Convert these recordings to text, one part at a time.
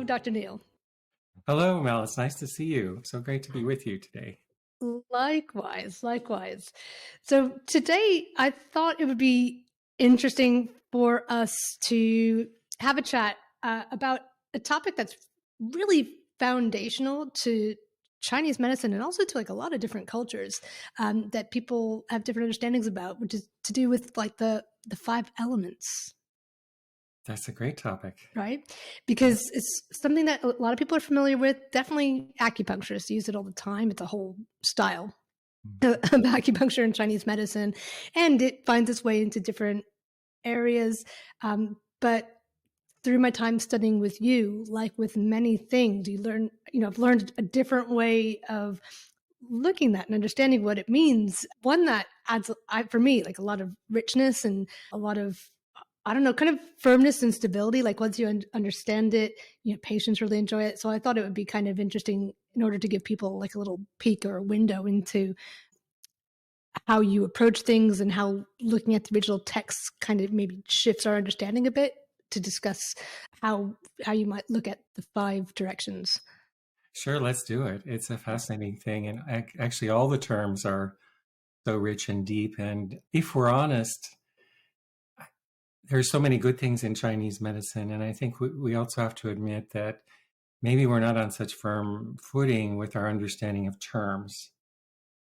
Hello, Dr. Neil. Hello, Mel. It's nice to see you. So great to be with you today. Likewise, likewise. So today I thought it would be interesting for us to have a chat about a topic that's really foundational to Chinese medicine and also to like a lot of different cultures that people have different understandings about, which is to do with like the five elements. That's a great topic. Right? Yeah. Because it's something that a lot of people are familiar with. Definitely acupuncturists use it all the time. It's a whole style of acupuncture in Chinese medicine, and it finds its way into different areas. But through my time studying with you, like with many things, you learn, I've learned a different way of looking at and understanding what it means. One that adds, for me, like a lot of richness and a lot of I don't know, kind of firmness and stability. Like once you understand it, patients really enjoy it. So I thought it would be kind of interesting in order to give people like a little peek or a window into how you approach things and how looking at the original text kind of maybe shifts our understanding a bit to discuss how you might look at the five directions. Sure, let's do it. It's a fascinating thing. And actually, all the terms are so rich and deep. And if we're honest, there's so many good things in Chinese medicine. And I think we also have to admit that maybe we're not on such firm footing with our understanding of terms.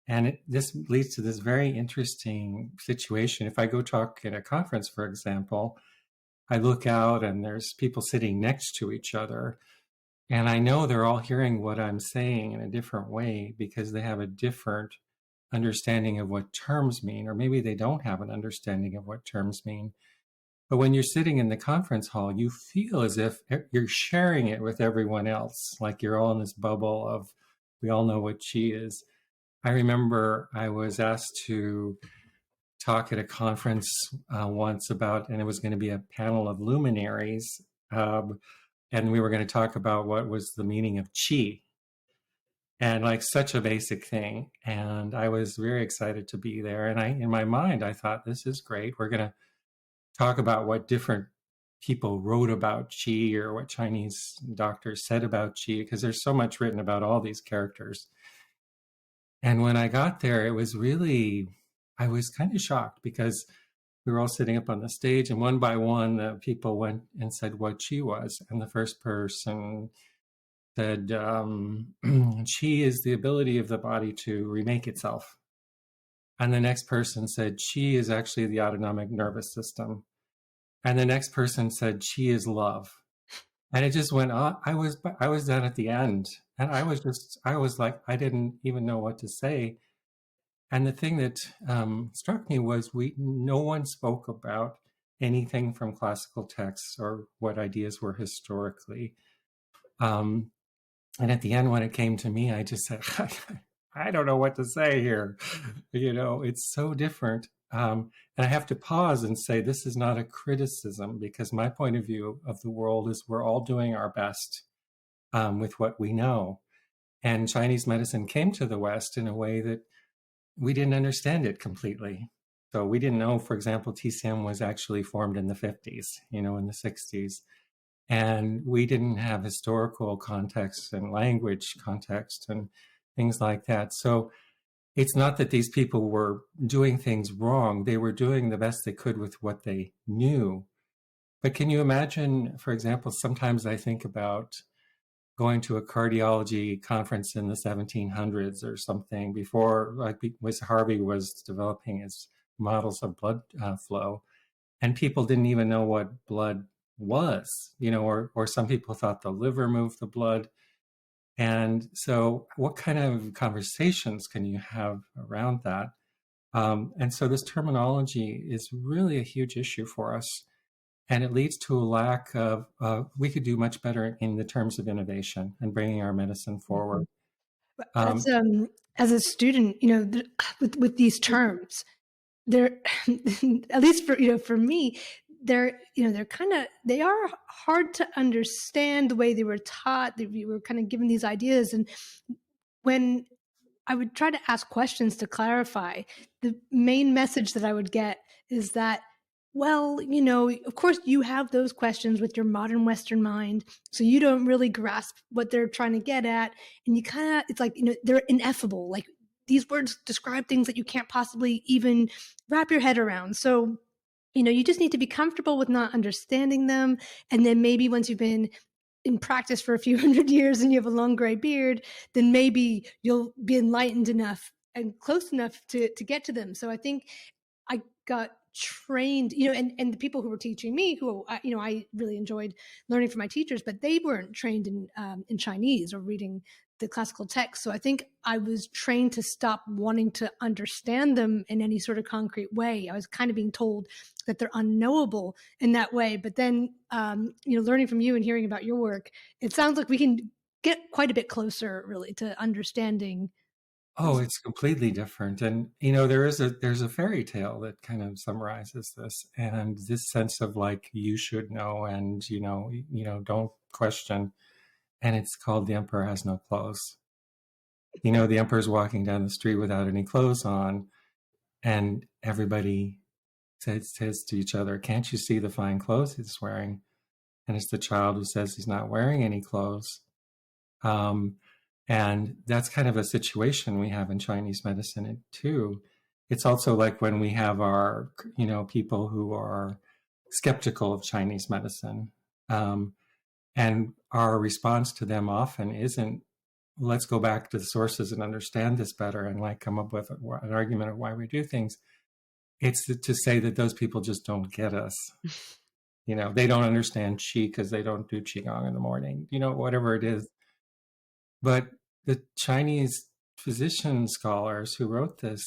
And this leads to this very interesting situation. If I go talk at a conference, for example, I look out and there's people sitting next to each other. And I know they're all hearing what I'm saying in a different way because they have a different understanding of what terms mean, or maybe they don't have an understanding of what terms mean. But when you're sitting in the conference hall, you feel as if you're sharing it with everyone else, like you're all in this bubble of, we all know what qi is. I remember I was asked to talk at a conference once about, and it was going to be a panel of luminaries, and we were going to talk about what was the meaning of qi, and like such a basic thing. And I was very excited to be there. And in my mind, I thought, this is great. We're going to talk about what different people wrote about qi or what Chinese doctors said about qi, because there's so much written about all these characters. And when I got there, it was really, I was kind of shocked because we were all sitting up on the stage, and one by one, the people went and said what qi was. And the first person said, qi is the ability of the body to remake itself. And the next person said, qi is actually the autonomic nervous system. And the next person said, qi is love. And it just went on. I was done at the end. And I was like, I didn't even know what to say. And the thing that struck me was no one spoke about anything from classical texts or what ideas were historically. And at the end, when it came to me, I just said, I don't know what to say here. It's so different. And I have to pause and say, this is not a criticism, because my point of view of the world is we're all doing our best with what we know. And Chinese medicine came to the West in a way that we didn't understand it completely. So we didn't know, for example, TCM was actually formed in the 50s, in the 60s. And we didn't have historical context and language context and things like that. So it's not that these people were doing things wrong. They were doing the best they could with what they knew. But can you imagine, for example, sometimes I think about going to a cardiology conference in the 1700s or something before, like Harvey was developing his models of blood flow, and people didn't even know what blood was, or some people thought the liver moved the blood. And so what kind of conversations can you have around that? And so this terminology is really a huge issue for us. And it leads to a lack of, we could do much better in the terms of innovation and bringing our medicine forward. As as a student, with these terms, they're at least for me, they are hard to understand the way they were taught. We were kind of given these ideas, and when I would try to ask questions to clarify, the main message that I would get is that Well, of course, you have those questions with your modern Western mind, so you don't really grasp what they're trying to get at, and you kind of, it's like, they're ineffable. Like, these words describe things that you can't possibly even wrap your head around. So, you just need to be comfortable with not understanding them, and then maybe once you've been in practice for a few hundred years and you have a long gray beard, then maybe you'll be enlightened enough and close enough to get to them. So I think I got trained, and the people who were teaching me, who I really enjoyed learning from my teachers, but they weren't trained in Chinese or reading the classical text. So I think I was trained to stop wanting to understand them in any sort of concrete way. I was kind of being told that they're unknowable in that way. But then, learning from you and hearing about your work, it sounds like we can get quite a bit closer, really, to understanding Oh, those. it's completely different. And there's a fairy tale that kind of summarizes this, and this sense of like you should know, and don't question. And it's called The Emperor Has No Clothes. The emperor's walking down the street without any clothes on, and everybody says to each other, "Can't you see the fine clothes he's wearing?" And it's the child who says he's not wearing any clothes. Um, and that's kind of a situation we have in Chinese medicine too. It's also like when we have our, people who are skeptical of Chinese medicine. And our response to them often isn't, let's go back to the sources and understand this better and like come up with an argument of why we do things. It's to say that those people just don't get us. They don't understand qi because they don't do qigong in the morning, whatever it is. But the Chinese physician scholars who wrote this,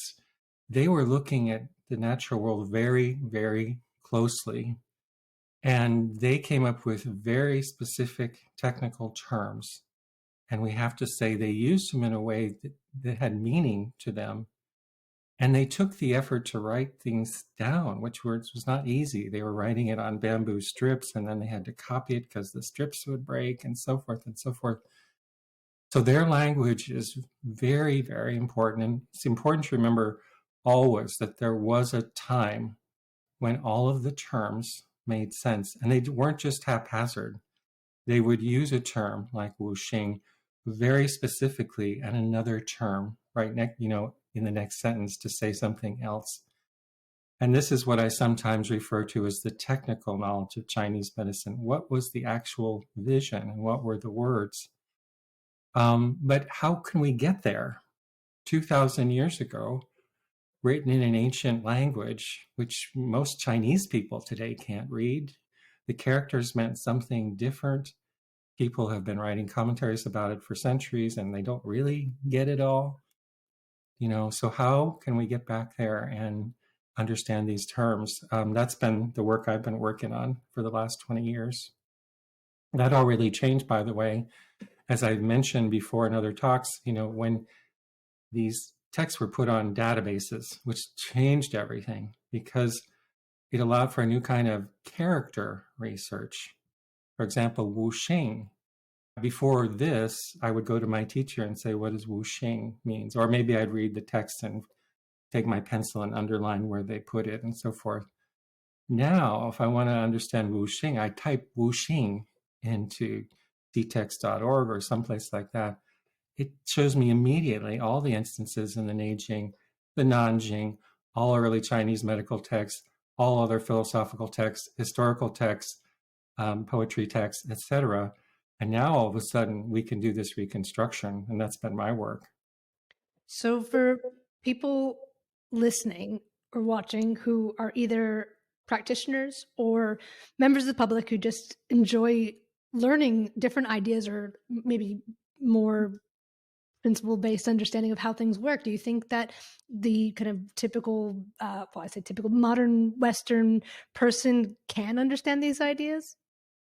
they were looking at the natural world very, very closely. And they came up with very specific technical terms. And we have to say they used them in a way that had meaning to them. And they took the effort to write things down, which was not easy. They were writing it on bamboo strips, and then they had to copy it because the strips would break, and so forth and so forth. So their language is very, very important. And it's important to remember always that there was a time when all of the terms made sense, and they weren't just haphazard. They would use a term like Wu Xing very specifically and another term right next, in the next sentence to say something else. And this is what I sometimes refer to as the technical knowledge of Chinese medicine. What was the actual vision and what were the words? But how can we get there? 2,000 years ago, written in an ancient language, which most Chinese people today can't read. The characters meant something different. People have been writing commentaries about it for centuries, and they don't really get it all. So how can we get back there and understand these terms? That's been the work I've been working on for the last 20 years. That all really changed, by the way, as I mentioned before in other talks, when these texts were put on databases, which changed everything because it allowed for a new kind of character research. For example, Wu Xing. Before this, I would go to my teacher and say, what does Wu Xing means? Or maybe I'd read the text and take my pencil and underline where they put it and so forth. Now, if I want to understand Wu Xing, I type Wu Xing into dtext.org or someplace like that. It shows me immediately all the instances in the Neijing, the Nanjing, all early Chinese medical texts, all other philosophical texts, historical texts, poetry texts, etc. And now all of a sudden we can do this reconstruction, and that's been my work. So for people listening or watching who are either practitioners or members of the public who just enjoy learning different ideas or maybe more principle-based understanding of how things work, do you think that the kind of typical, I say typical modern Western person can understand these ideas?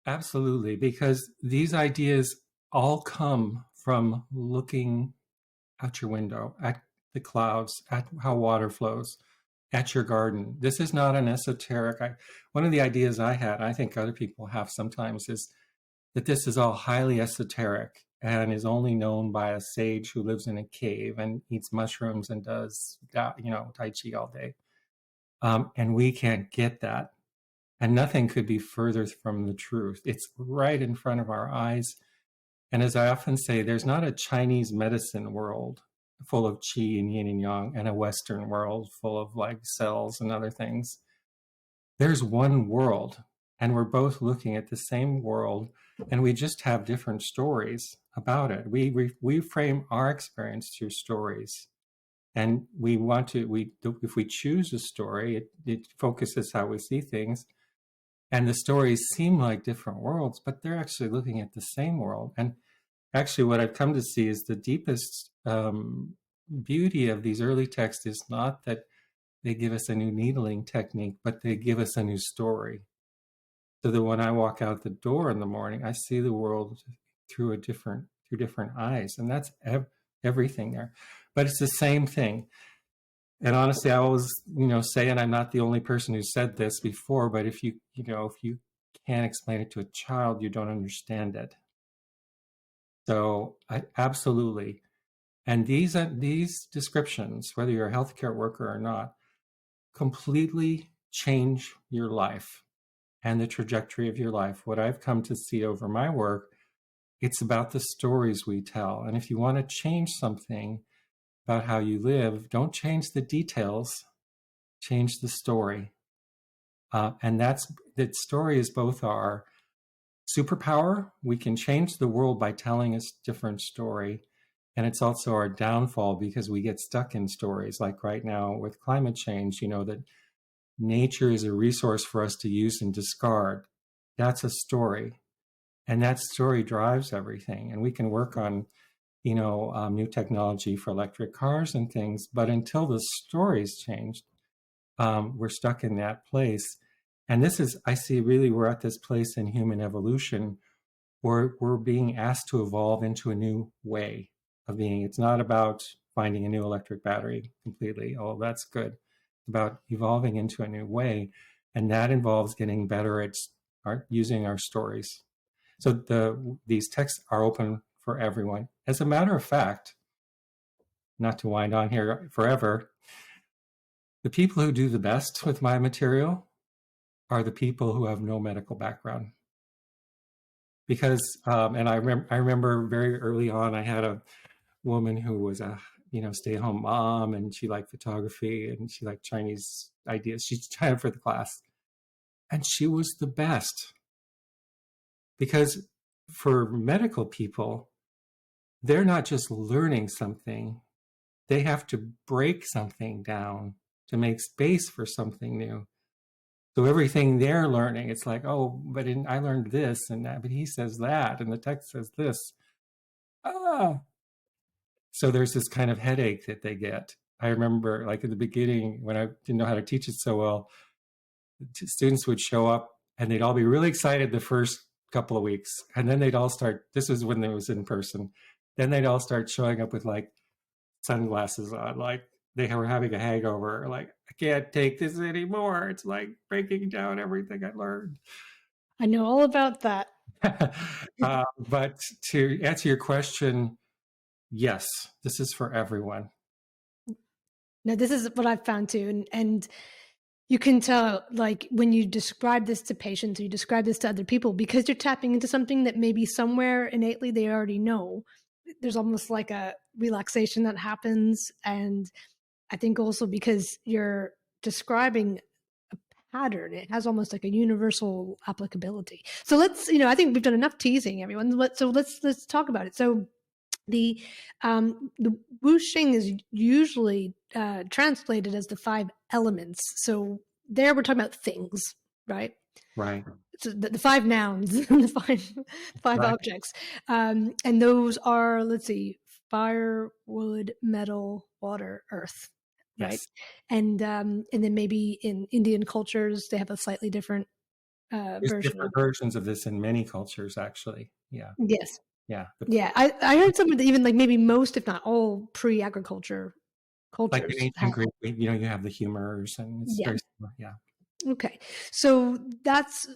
Absolutely, because these ideas all come from looking out your window, at the clouds, at how water flows, at your garden. This is not an esoteric. One of the ideas I had, I think other people have sometimes, is that this is all highly esoteric and is only known by a sage who lives in a cave and eats mushrooms and does, Tai Chi all day. And we can't get that. And nothing could be further from the truth. It's right in front of our eyes. And as I often say, there's not a Chinese medicine world full of qi and yin and yang and a Western world full of like cells and other things. There's one world, and we're both looking at the same world, and we just have different stories about it. We frame our experience through stories. And we want to, if we choose a story, it focuses how we see things. And the stories seem like different worlds, but they're actually looking at the same world. And actually, what I've come to see is the deepest beauty of these early texts is not that they give us a new needling technique, but they give us a new story. So that when I walk out the door in the morning, I see the world through different eyes, and that's everything there. But it's the same thing. And honestly, I always, say, and I'm not the only person who said this before, but if you can't explain it to a child, you don't understand it. So absolutely. And these descriptions, whether you're a healthcare worker or not, completely change your life and the trajectory of your life. What I've come to see over my work, it's about the stories we tell. And if you want to change something about how you live, don't change the details, change the story. And that story is both our superpower. We can change the world by telling a different story. And it's also our downfall because we get stuck in stories. Like right now with climate change, that nature is a resource for us to use and discard. That's a story. And that story drives everything. And we can work on, new technology for electric cars and things. But until the story's changed, we're stuck in that place. And I see really we're at this place in human evolution where we're being asked to evolve into a new way of being. It's not about finding a new electric battery completely. Oh, that's good. It's about evolving into a new way. And that involves getting better at using our stories. So these texts are open for everyone. As a matter of fact, not to wind on here forever, the people who do the best with my material are the people who have no medical background. Because, and I remember very early on, I had a woman who was a, stay-at-home mom, and she liked photography and she liked Chinese ideas. She tried for the class, and she was the best. Because for medical people, they're not just learning something, they have to break something down to make space for something new. So everything they're learning, it's like, oh, but I learned this and that, but he says that, and the text says this. So there's this kind of headache that they get. I remember, like in the beginning, when I didn't know how to teach it so well, students would show up and they'd all be really excited the first couple of weeks, and then they'd all start. This was when it was in person. Then they'd all start showing up with like sunglasses on, like they were having a hangover. Like, I can't take this anymore. It's like breaking down everything I learned. I know all about that. But to answer your question, yes, this is for everyone. Now, this is what I've found too. And you can tell, like, when you describe this to patients or you describe this to other people, because you're tapping into something that maybe somewhere innately they already know, there's almost like a relaxation that happens. And I think also because you're describing a pattern, it has almost like a universal applicability. So I think we've done enough teasing, everyone. So let's talk about it. So the Wu Xing is usually translated as the 5 elements. So there we're talking about things, right? Right. So the 5 nouns, the five Right. objects, and those are, let's see, fire, wood, metal, water, earth, right? Yes. And then maybe in Indian cultures they have a slightly different There's version. different versions of this in many cultures, actually. Yeah. Yes. Yeah. Yeah, I heard some of the, even like maybe most, if not all, pre-agriculture Like in cultures ancient have. Greek, you have the humors, and it's Yeah. very similar. Yeah. Okay. So that's,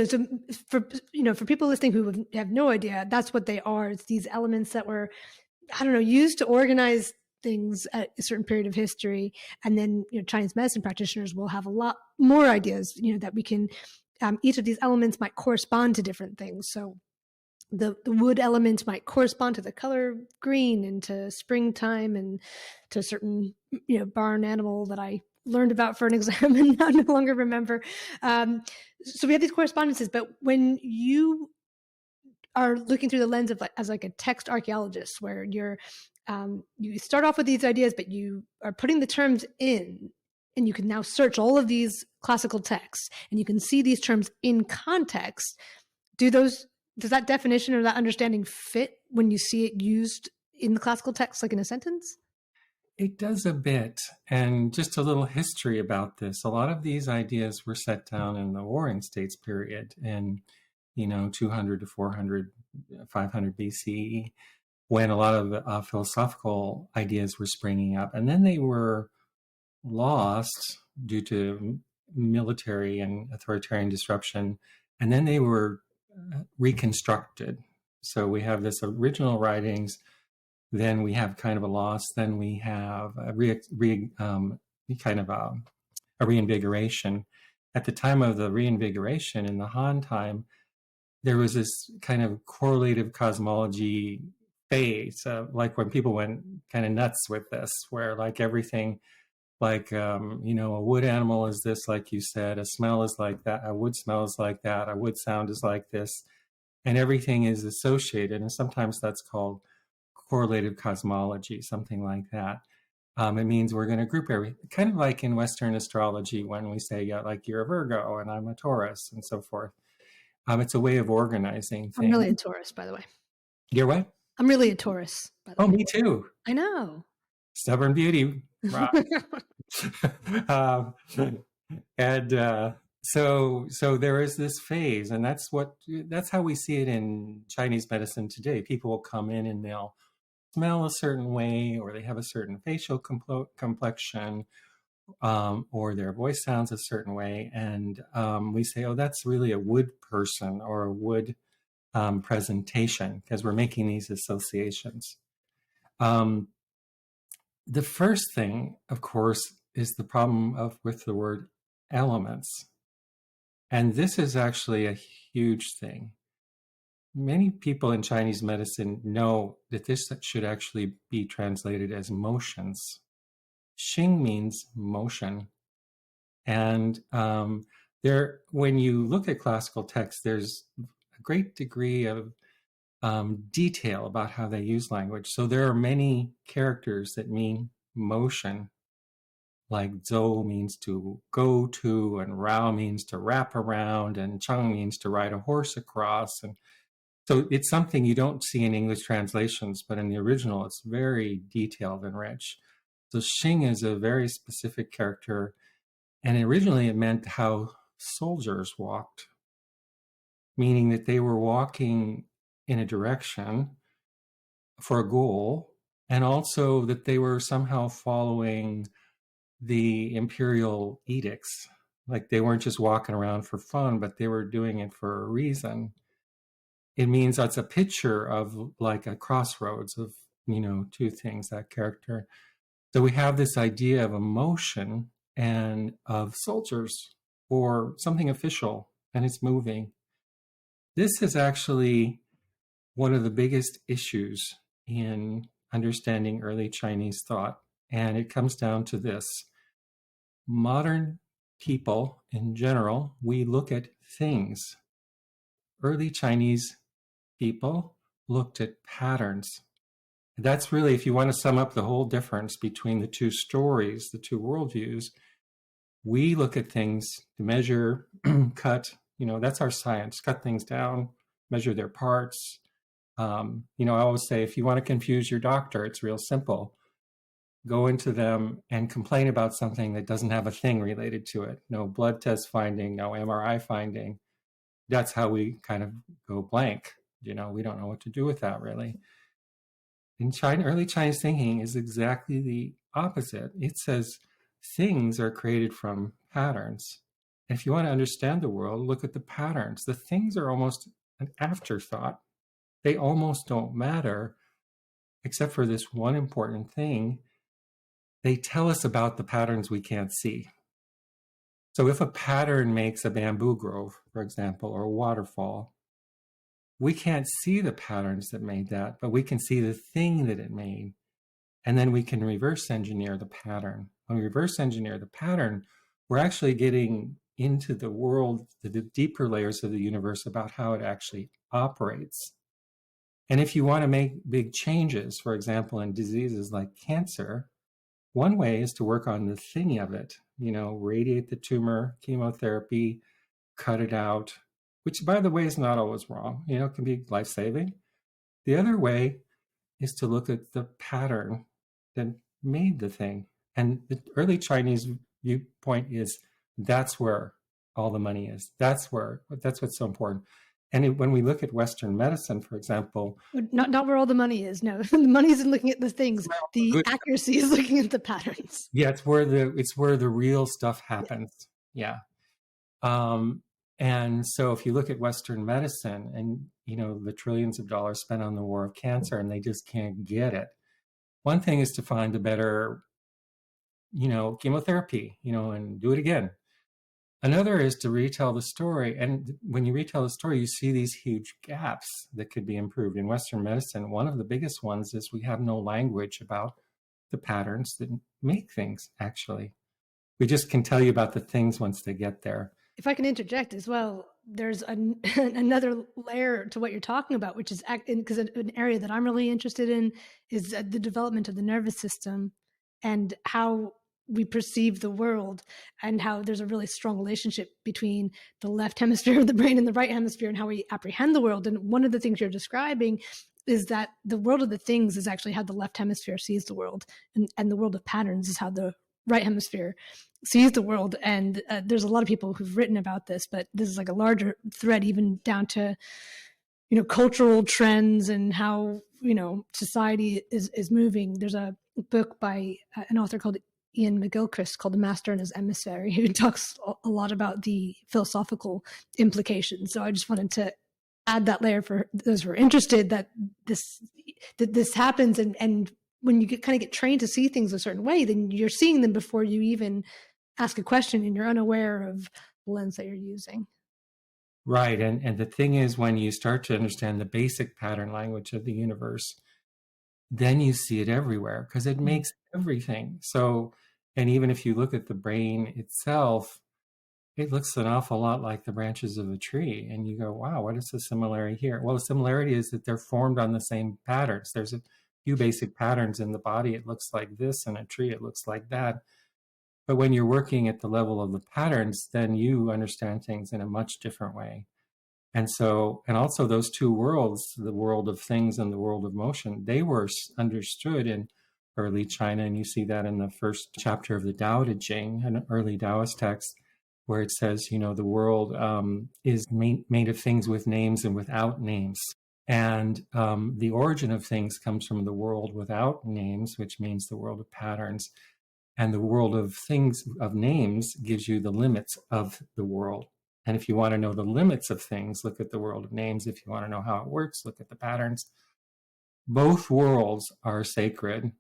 so for people listening who have no idea, that's what they are. It's these elements that were, I don't know, used to organize things at a certain period of history. And then, Chinese medicine practitioners will have a lot more ideas, that we can each of these elements might correspond to different things. So the wood element might correspond to the color green and to springtime and to a certain, barn animal that I learned about for an exam and now no longer remember. So we have these correspondences, but when you are looking through the lens of as a text archaeologist, where you start off with these ideas, but you are putting the terms in, and you can now search all of these classical texts, and you can see these terms in context. Does that definition or that understanding fit when you see it used in the classical text, like in a sentence? It does a bit. And just a little history about this. A lot of these ideas were set down in the Warring States period in 200 to 400, 500 BCE, when a lot of philosophical ideas were springing up. And then they were lost due to military and authoritarian disruption. And then they were reconstructed. So we have this original writings, then we have kind of a loss, then we have a reinvigoration. At the time of the reinvigoration in the Han time, there was this kind of correlative cosmology phase, like when people went kind of nuts with this, where like everything, like, a wood animal is this, like you said, a smell is like that, a wood smell is like that, a wood sound is like this, and everything is associated. And sometimes that's called correlative cosmology, something like that. It means we're going to group everything, kind of like in Western astrology when we say, like, you're a Virgo and I'm a Taurus and so forth. It's a way of organizing things. I'm really a Taurus, by the way. You're what? I'm really a Taurus, by the way. Oh, me too. I know. Stubborn beauty. So there is this phase, and that's how we see it in Chinese medicine today. People will come in and they'll smell a certain way, or they have a certain facial complexion, or their voice sounds a certain way, and we say, oh, that's really a wood person or a wood presentation, because we're making these associations. The first thing, of course, is the problem with the word elements. And this is actually a huge thing. Many people in Chinese medicine know that this should actually be translated as motions. Xing means motion. And when you look at classical texts, there's a great degree of detail about how they use language. So there are many characters that mean motion, like zhou means to go to, and rao means to wrap around, and chang means to ride a horse across. And so it's something you don't see in English translations, but in the original, it's very detailed and rich. So Xing is a very specific character, and originally it meant how soldiers walked, meaning that they were walking in a direction for a goal, and also that they were somehow following the imperial edicts. Like they weren't just walking around for fun, but they were doing it for a reason. It means that's a picture of like a crossroads of, two things, that character. So we have this idea of emotion and of soldiers or something official, and it's moving. This is actually one of the biggest issues in understanding early Chinese thought. And it comes down to this. Modern people in general, we look at things. Early Chinese people looked at patterns. That's really, if you want to sum up the whole difference between the two stories, the two worldviews, we look at things to measure, cut, that's our science, cut things down, measure their parts. I always say, if you want to confuse your doctor, it's real simple. Go into them and complain about something that doesn't have a thing related to it. No blood test finding, no MRI finding. That's how we kind of go blank. We don't know what to do with that, really. In China, early Chinese thinking is exactly the opposite. It says things are created from patterns. And if you want to understand the world, look at the patterns. The things are almost an afterthought. They almost don't matter, except for this one important thing. They tell us about the patterns we can't see. So if a pattern makes a bamboo grove, for example, or a waterfall, we can't see the patterns that made that, but we can see the thing that it made. And then we can reverse engineer the pattern. When we reverse engineer the pattern, we're actually getting into the world, the deeper layers of the universe about how it actually operates. And if you want to make big changes, for example, in diseases like cancer, one way is to work on the thing of it, radiate the tumor, chemotherapy, cut it out, which, by the way, is not always wrong. It can be life-saving. The other way is to look at the pattern that made the thing. And the early Chinese viewpoint is that's where all the money is. That's what's so important. And when we look at Western medicine, for example, not where all the money is. No, the money isn't looking at the things. The accuracy is looking at the patterns. Yeah, it's where the real stuff happens. Yeah. And so if you look at Western medicine and, the trillions of dollars spent on the war of cancer and they just can't get it. One thing is to find a better, chemotherapy, and do it again. Another is to retell the story. And when you retell the story, you see these huge gaps that could be improved. In Western medicine, one of the biggest ones is we have no language about the patterns that make things, actually. We just can tell you about the things once they get there. If I can interject as well, there's another layer to what you're talking about, which is because an area that I'm really interested in is the development of the nervous system and how we perceive the world, and how there's a really strong relationship between the left hemisphere of the brain and the right hemisphere and how we apprehend the world. And one of the things you're describing is that the world of the things is actually how the left hemisphere sees the world, and the world of patterns is how the right hemisphere sees the world. And there's a lot of people who've written about this, but this is like a larger thread, even down to, cultural trends and how, society is moving. There's a book by an author called Ian McGilchrist called The Master and His Emissary, who talks a lot about the philosophical implications. So I just wanted to add that layer for those who are interested, that this happens, and when you kind of get trained to see things a certain way, then you're seeing them before you even ask a question, and you're unaware of the lens that you're using. Right. And the thing is, when you start to understand the basic pattern language of the universe, then you see it everywhere because it makes everything. So, and even if you look at the brain itself, it looks an awful lot like the branches of a tree. And you go, wow, what is the similarity here? Well, the similarity is that they're formed on the same patterns. There's a few basic patterns in the body. It looks like this, and a tree, it looks like that. But when you're working at the level of the patterns, then you understand things in a much different way. And so, and also those two worlds, the world of things and the world of motion, they were understood in early China. And you see that in the first chapter of the Tao Te Ching, an early Taoist text, where it says, the world is made of things with names and without names. And the origin of things comes from the world without names, which means the world of patterns. And the world of things, of names, gives you the limits of the world. And if you want to know the limits of things, look at the world of names. If you want to know how it works, look at the patterns. Both worlds are sacred,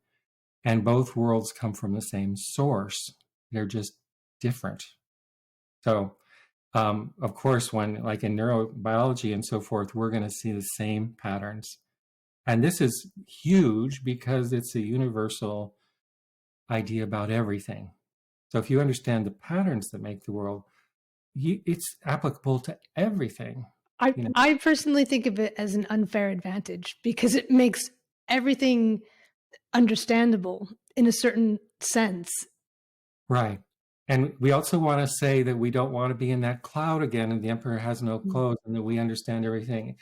and both worlds come from the same source. They're just different. So, of course, when, like in neurobiology and so forth, we're going to see the same patterns. And this is huge because it's a universal idea about everything. So if you understand the patterns that make the world, it's applicable to everything. I personally think of it as an unfair advantage because it makes everything understandable in a certain sense. Right. And we also want to say that we don't want to be in that cloud again and the emperor has no clothes, and that we understand everything,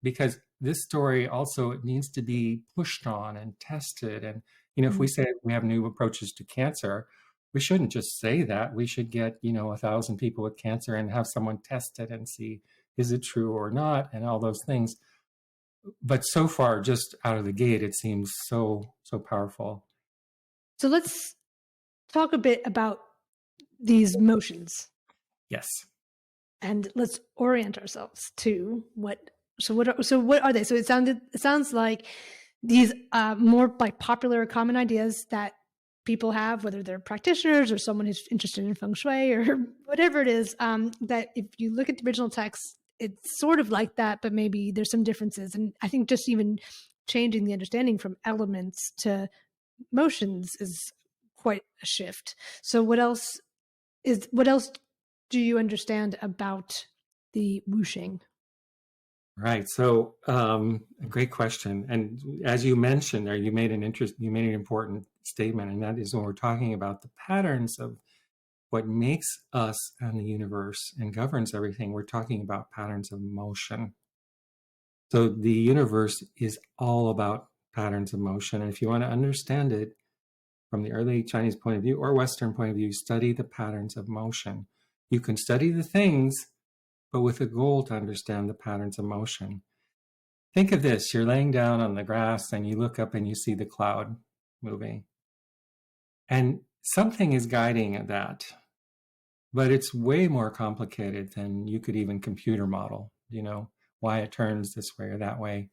because this story also, it needs to be pushed on and tested. And, if we say we have new approaches to cancer, we shouldn't just say that. We should get, 1,000 people with cancer and have someone test it and see, is it true or not, and all those things. But so far, just out of the gate, it seems so powerful. So let's talk a bit about these motions. Yes. And let's orient ourselves to what are they? So it sounds like these more like popular or common ideas that people have, whether they're practitioners or someone who's interested in feng shui or whatever it is, that if you look at the original text, it's sort of like that, but maybe there's some differences. And I think just even changing the understanding from elements to motions is quite a shift. So what else do you understand about the Wuxing? Right. So, a great question. And as you mentioned there, you made an important statement, and that is when we're talking about the patterns of what makes us and the universe and governs everything, we're talking about patterns of motion. So the universe is all about patterns of motion. And if you want to understand it from the early Chinese point of view or Western point of view, study the patterns of motion. You can study the things, but with a goal to understand the patterns of motion. Think of this. You're laying down on the grass and you look up and you see the cloud moving. And something is guiding that, but it's way more complicated than you could even computer model, why it turns this way or that way.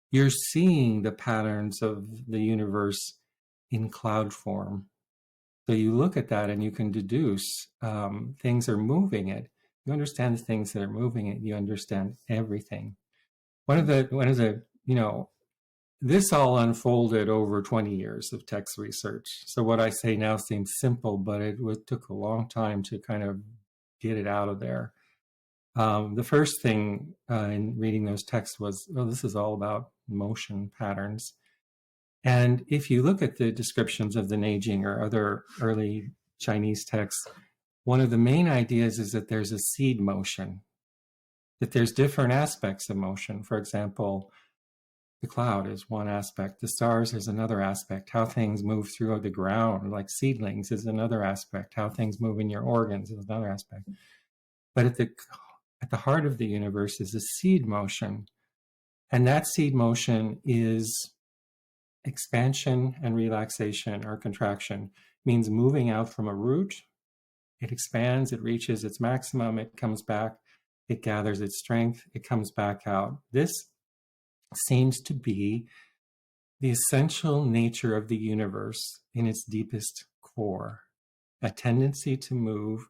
You're seeing the patterns of the universe in cloud form. So you look at that and you can deduce things are moving it. You understand the things that are moving it. You understand everything. One of the this all unfolded over 20 years of text research. So what I say now seems simple, but it took a long time to kind of get it out of there. The first thing in reading those texts was, this is all about motion patterns. And if you look at the descriptions of the Neijing or other early Chinese texts, one of the main ideas is that there's a seed motion, that there's different aspects of motion. For example, the cloud is one aspect, the stars is another aspect, how things move through the ground, like seedlings, is another aspect, how things move in your organs is another aspect. But at the heart of the universe is a seed motion. And that seed motion is expansion and relaxation or contraction. It means moving out from a root. It expands, it reaches its maximum, it comes back, it gathers its strength, it comes back out. This seems to be the essential nature of the universe in its deepest core, a tendency to move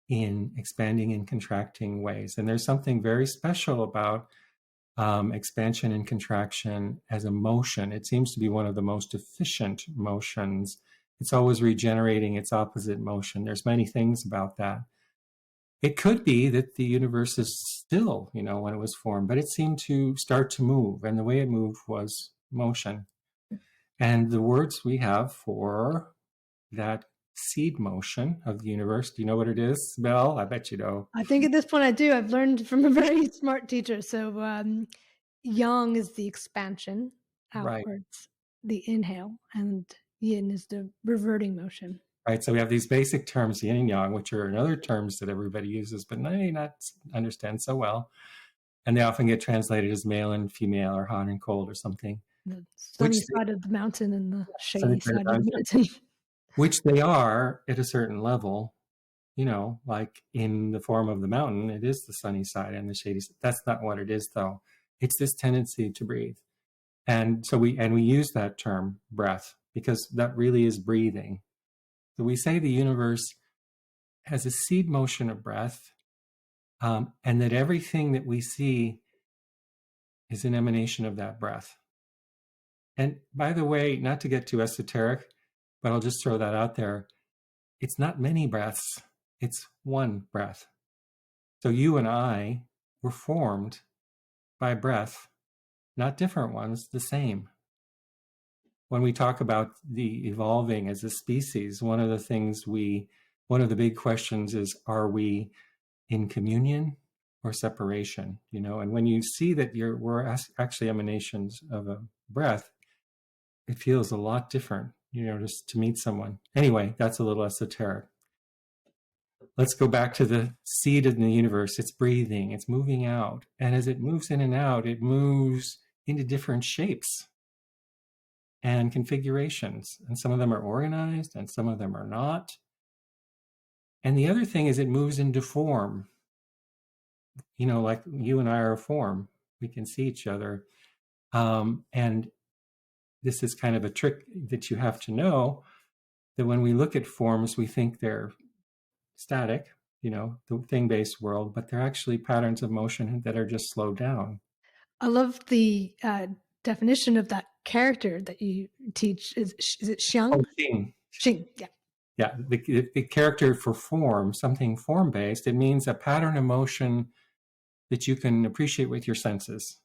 in expanding and contracting ways. And there's something very special about expansion and contraction as a motion. It seems to be one of the most efficient motions. It's always regenerating its opposite motion. There's many things about that. It could be that the universe is still, when it was formed, but it seemed to start to move, and the way it moved was motion. And the words we have for that seed motion of the universe, do you know what it is, Belle? I bet you know. I think at this point I do. I've learned from a very smart teacher. So yang is the expansion outwards, right, the inhale, and yin is the reverting motion. Right, so we have these basic terms, yin and yang, which are other terms that everybody uses, but may not understand so well. And they often get translated as male and female or hot and cold or something. The sunny side of the mountain and the shady side of the mountain. Which they are at a certain level, like in the form of the mountain, it is the sunny side and the shady side. That's not what it is, though. It's this tendency to breathe. And so we use that term, breath, because that really is breathing. So we say the universe has a seed motion of breath, and that everything that we see is an emanation of that breath. And by the way, not to get too esoteric, but I'll just throw that out there. It's not many breaths, it's one breath. So you and I were formed by breath, not different ones, the same. When we talk about the evolving as a species, one of the big questions is, are we in communion or separation? And when you see that we're actually emanations of a breath, it feels a lot different, just to meet someone. Anyway, that's a little esoteric. Let's go back to the seed in the universe. It's breathing, it's moving out. And as it moves in and out, it moves into different shapes and configurations. And some of them are organized and some of them are not. And the other thing is it moves into form. Like you and I are a form. We can see each other. And this is kind of a trick that you have to know, that when we look at forms, we think they're static, the thing-based world, but they're actually patterns of motion that are just slowed down. I love the definition of that character that you teach. Is it Oh, Xiang? Xing. Xing, yeah. Yeah, the character for form, something form-based, it means a pattern of motion that you can appreciate with your senses,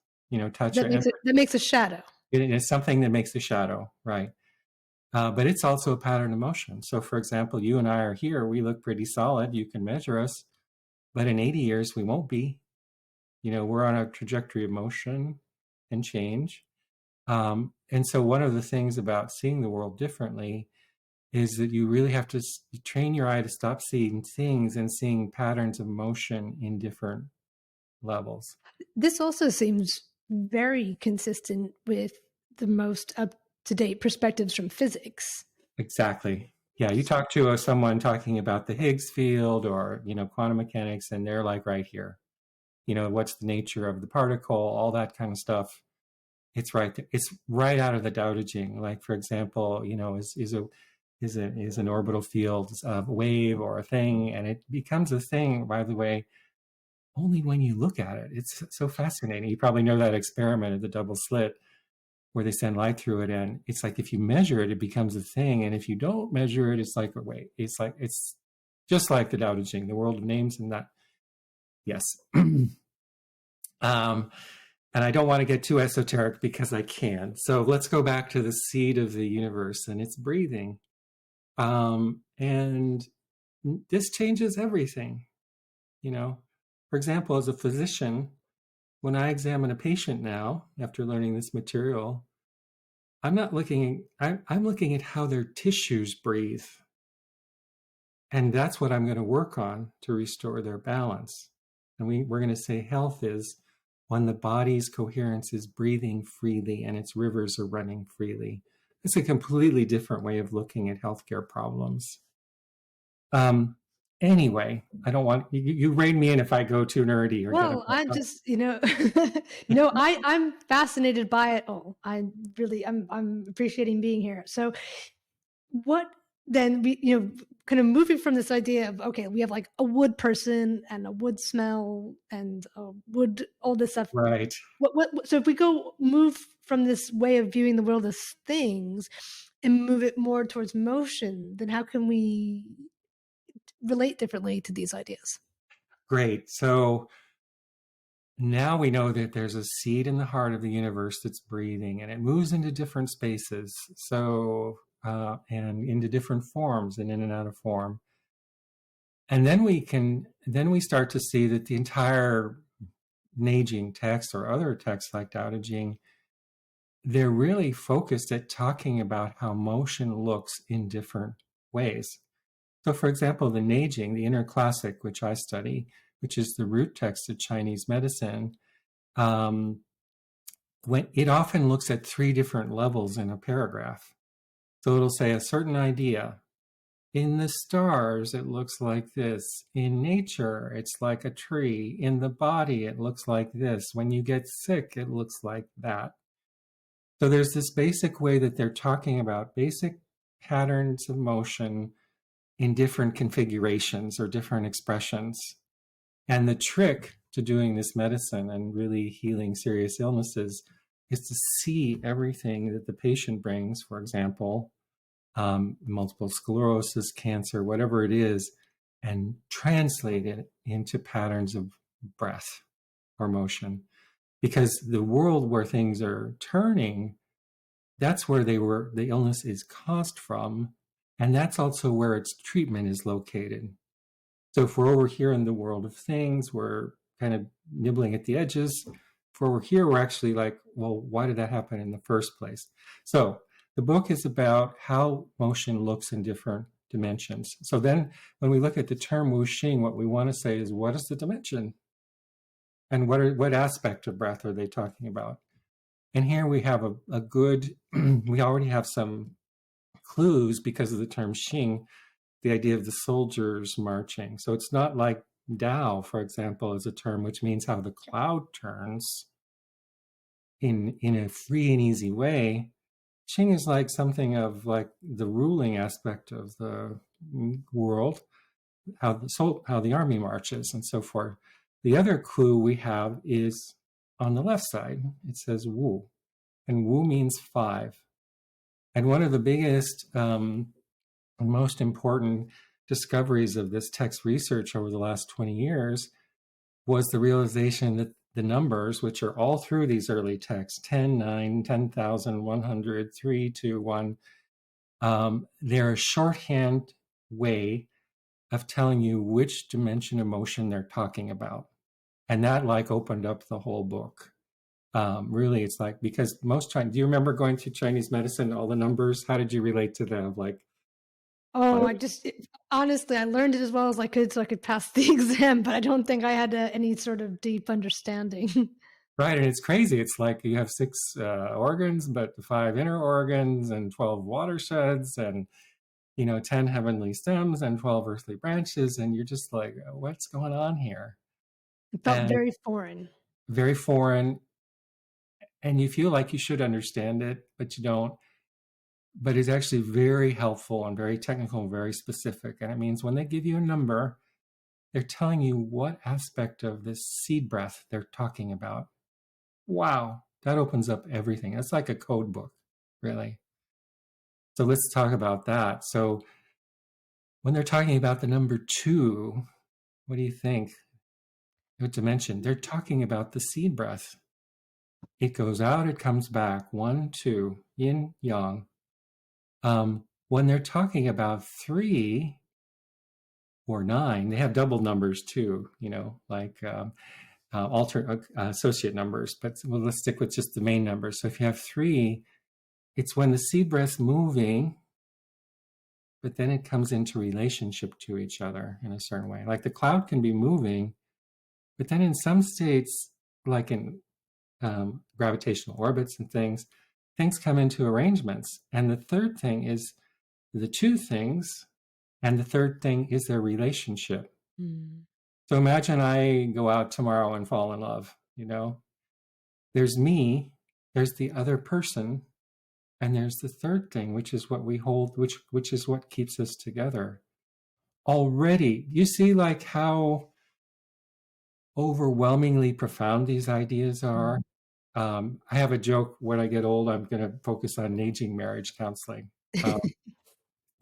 touch That it. makes a shadow. It's something that makes a shadow, right? But it's also a pattern of motion. So, for example, you and I are here. We look pretty solid. You can measure us. But in 80 years, we won't be. We're on a trajectory of motion and change. And so one of the things about seeing the world differently is that you really have to train your eye to stop seeing things and seeing patterns of motion in different levels. This also seems very consistent with the most up-to-date perspectives from physics. Exactly. Yeah, you talk to someone talking about the Higgs field or, quantum mechanics, and they're like right here. What's the nature of the particle, all that kind of stuff. It's right there. It's right out of the Tao Te Ching. Like, for example, is an orbital field a wave or a thing, and it becomes a thing, by the way, only when you look at it. It's so fascinating. You probably know that experiment of the double slit where they send light through it, and it's like if you measure it, it becomes a thing, and if you don't measure it, it's like a wave. It's just like the Tao Te Ching, the world of names, and that. Yes. And I don't want to get too esoteric because I can. So let's go back to the seed of the universe, and it's breathing. And this changes everything. For example, as a physician, when I examine a patient now, after learning this material, I'm looking at how their tissues breathe. And that's what I'm going to work on to restore their balance. And we're going to say health is when the body's coherence is breathing freely and its rivers are running freely. It's a completely different way of looking at healthcare problems. Anyway, I don't want you rein me in if I go too nerdy. Well, I just, I'm fascinated by it all. I'm appreciating being here. So what then kind of moving from this idea of, okay, we have like a wood person and a wood smell and wood, all this stuff. Right. So if we move from this way of viewing the world as things and move it more towards motion, then how can we relate differently to these ideas? Great. So now we know that there's a seed in the heart of the universe that's breathing, and it moves into different spaces. So and into different forms and in and out of form. And then we start to see that the entire Neijing text or other texts like Tao Te Ching, they're really focused at talking about how motion looks in different ways. So, for example, the Neijing, the Inner Classic, which I study, which is the root text of Chinese medicine, when it often looks at 3 different levels in a paragraph. So it'll say a certain idea. In the stars, it looks like this. In nature, it's like a tree. In the body, it looks like this. When you get sick, it looks like that. So there's this basic way that they're talking about basic patterns of motion in different configurations or different expressions. And the trick to doing this medicine and really healing serious illnesses is to see everything that the patient brings, for example, multiple sclerosis, cancer, whatever it is, and translate it into patterns of breath or motion. Because the world where things are turning, that's where the illness is caused from, and that's also where its treatment is located. So if we're over here in the world of things, we're kind of nibbling at the edges. If we're over here, we're actually like, well, why did that happen in the first place? So the book is about how motion looks in different dimensions. So then when we look at the term Wu Xing, what we want to say is, what is the dimension? And what aspect of breath are they talking about? And here we have a good, we already have some clues because of the term Xing, the idea of the soldiers marching. So it's not like Dao, for example, is a term which means how the cloud turns in a free and easy way. Xing is like something of like the ruling aspect of the world, how the army marches and so forth. The other clue we have is on the left side. It says Wu, and Wu means 5. And one of the biggest and most important discoveries of this text research over the last 20 years was the realization that the numbers, which are all through these early texts, 10, 9, 10,000, 100, 3, 2, 1, they're a shorthand way of telling you which dimension of motion they're talking about. And that like opened up the whole book. Really, it's like, because most Chinese, do you remember going to Chinese medicine, all the numbers? How did you relate to them? Like, Oh, honestly, I learned it as well as I could so I could pass the exam, but I don't think I had any sort of deep understanding. right. And it's crazy. It's like you have 6 organs, but 5 inner organs and 12 watersheds and, 10 heavenly stems and 12 earthly branches. And you're just like, what's going on here? It felt And very foreign. very foreign. And you feel like you should understand it, but you don't. But it's actually very helpful and very technical and very specific. And it means when they give you a number, they're telling you what aspect of this seed breath they're talking about. Wow, that opens up everything. That's like a code book, really. So let's talk about that. So when they're talking about the number 2, what do you think? What dimension? They're talking about the seed breath. It goes out, it comes back. 1, 2, yin, yang. When they're talking about 3 or 9, they have double numbers too, like associate numbers, but let's stick with just the main numbers. So if you have 3, it's when the seed breath's moving, but then it comes into relationship to each other in a certain way. Like the cloud can be moving, but then in some states, like in gravitational orbits and things come into arrangements. And the third thing is the 2 things, and the third thing is their relationship. So imagine I go out tomorrow and fall in love, There's me, there's the other person, and there's the third thing, which is what we hold, which is what keeps us together. Already, you see like how overwhelmingly profound these ideas are. I have a joke: when I get old, I'm going to focus on aging marriage counseling.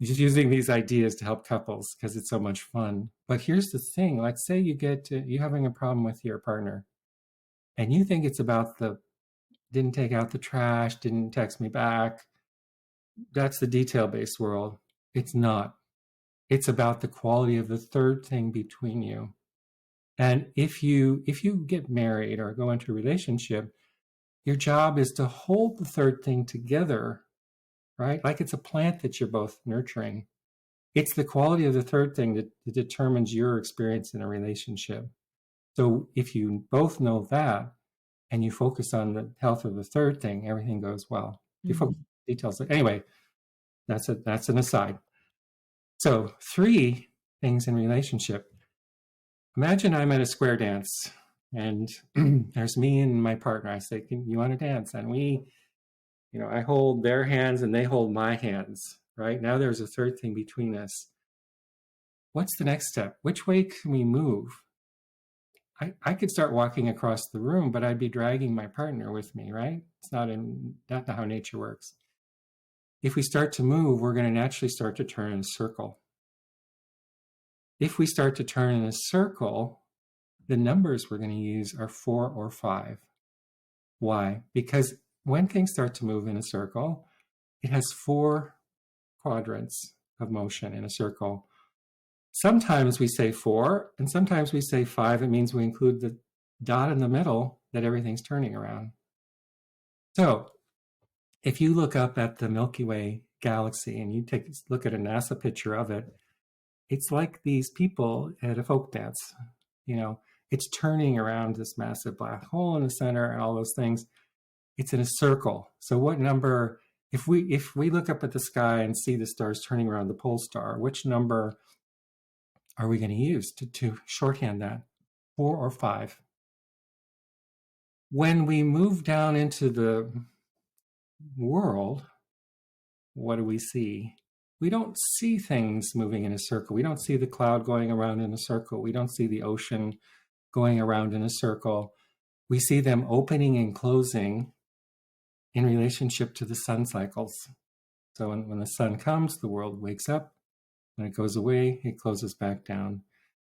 Just using these ideas to help couples because it's so much fun. But here's the thing: let's say you having a problem with your partner, and you think it's about didn't take out the trash, didn't text me back. That's the detail-based world. It's not. It's about the quality of the third thing between you. And if you get married or go into a relationship, your job is to hold the third thing together, right? Like it's a plant that you're both nurturing. It's the quality of the third thing that determines your experience in a relationship. So if you both know that and you focus on the health of the third thing, everything goes well. You focus on details. Anyway, that's an aside. So 3 things in relationship. Imagine I'm at a square dance and there's me and my partner. I say, you want to dance? And I hold their hands and they hold my hands, right? Now there's a third thing between us. What's the next step? Which way can we move? I could start walking across the room, but I'd be dragging my partner with me, right? It's not how nature works. If we start to move, we're going to naturally start to turn in a circle. If we start to turn in a circle, the numbers we're going to use are 4 or 5. Why? Because when things start to move in a circle, it has 4 quadrants of motion in a circle. Sometimes we say 4, and sometimes we say 5. It means we include the dot in the middle that everything's turning around. So if you look up at the Milky Way galaxy and you take a look at a NASA picture of it, it's like these people at a folk dance. It's turning around this massive black hole in the center and all those things. It's in a circle. So what number, if we look up at the sky and see the stars turning around the pole star, which number are we going to use to shorthand that? 4 or 5? When we move down into the world, what do we see? We don't see things moving in a circle. We don't see the cloud going around in a circle. We don't see the ocean going around in a circle. We see them opening and closing in relationship to the sun cycles. So when the sun comes, the world wakes up. When it goes away, it closes back down.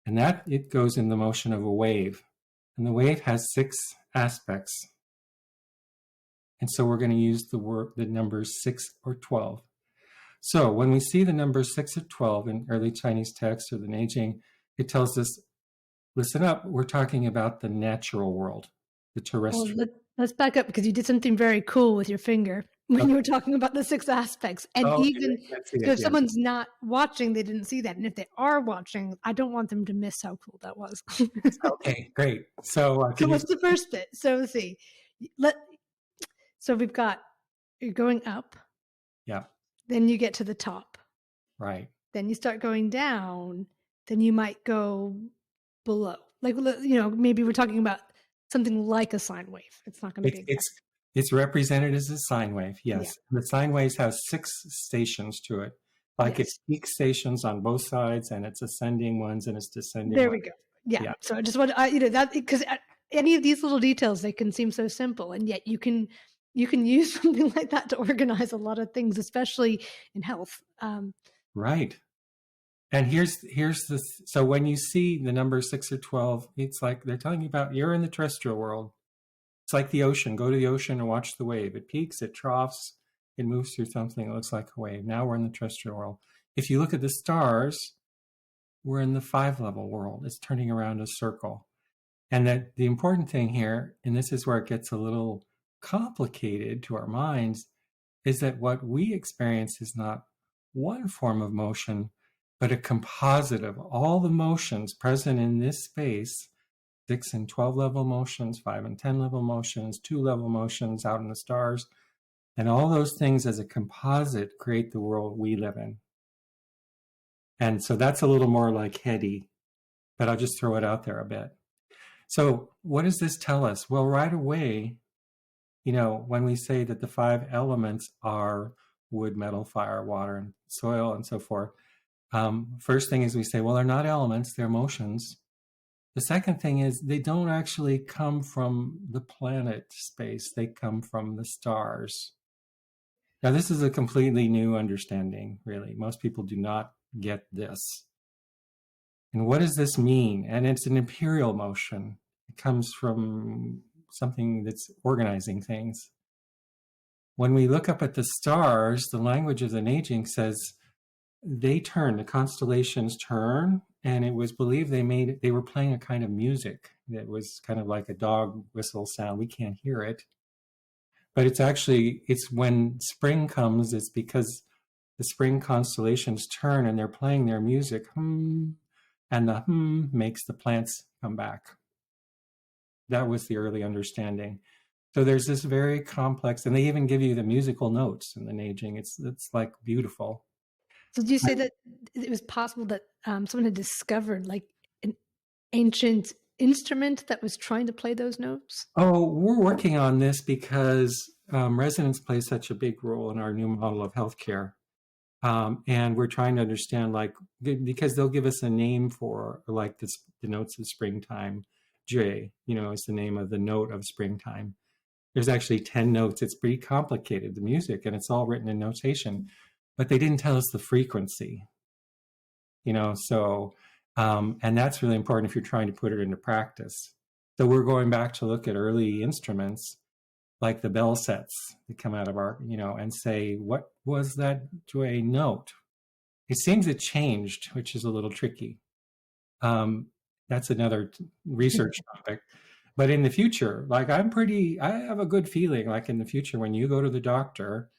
And that it goes in the motion of a wave. And the wave has 6 aspects. And so we're going to use the numbers 6 or 12. So when we see the numbers 6 or 12 in early Chinese text or the Neijing, it tells us, listen up, we're talking about the natural world, the terrestrial. Well, let's back up because you did something very cool with your finger when you were talking about the 6 aspects. And even so, if someone's not watching, they didn't see that. And if they are watching, I don't want them to miss how cool that was. Okay, great. So what's the first bit? So let's see. So we've got, you're going up. Yeah. Then you get to the top. Right. Then you start going down. Then you might go below. Like, maybe we're talking about something like a sine wave. It's not going to be it's represented as a sine wave. Yes. Yeah. The sine waves have 6 stations to it. Like it's peak stations on both sides, and it's ascending ones and it's descending. There we go. Yeah. So I just want that, because any of these little details, they can seem so simple, and yet you can use something like that to organize a lot of things, especially in health. Right. And here's so when you see the number 6 or 12, it's like they're telling you about, you're in the terrestrial world. It's like the ocean. Go to the ocean and watch the wave. It peaks, it troughs, it moves through something that looks like a wave. Now we're in the terrestrial world. If you look at the stars, we're in the 5-level world. It's turning around a circle. And that the important thing here, and this is where it gets a little complicated to our minds, is that what we experience is not one form of motion, but a composite of all the motions present in this space, 6 and 12 level motions, 5 and 10 level motions, 2 level motions out in the stars. And all those things as a composite create the world we live in. And so that's a little more like heady, but I'll just throw it out there a bit. So what does this tell us? Well, right away, when we say that the 5 elements are wood, metal, fire, water, and soil, and so forth, first thing is we say, well, they're not elements, they're motions. The second thing is they don't actually come from the planet space, they come from the stars. Now, this is a completely new understanding, really. Most people do not get this. And what does this mean? And it's an imperial motion. It comes from something that's organizing things. When we look up at the stars, the language of the Neijing says they turn, the constellations turn, and it was believed they were playing a kind of music that was kind of like a dog whistle sound. We can't hear it. But it's when spring comes, it's because the spring constellations turn and they're playing their music, and the makes the plants come back. That was the early understanding. So there's this very complex, and they even give you the musical notes in the Neijing. It's like beautiful. So did you say that it was possible that someone had discovered like an ancient instrument that was trying to play those notes? Oh, we're working on this because resonance plays such a big role in our new model of healthcare. And we're trying to understand, because they'll give us a name for like the notes of springtime. J, is the name of the note of springtime. There's actually 10 notes. It's pretty complicated, the music, and it's all written in notation. But they didn't tell us the frequency, so, and that's really important if you're trying to put it into practice. So we're going back to look at early instruments, like the bell sets that come out of our, and say, what was that to a note? It seems it changed, which is a little tricky. That's another research topic. But in the future, I have a good feeling, like in the future, when you go to the doctor,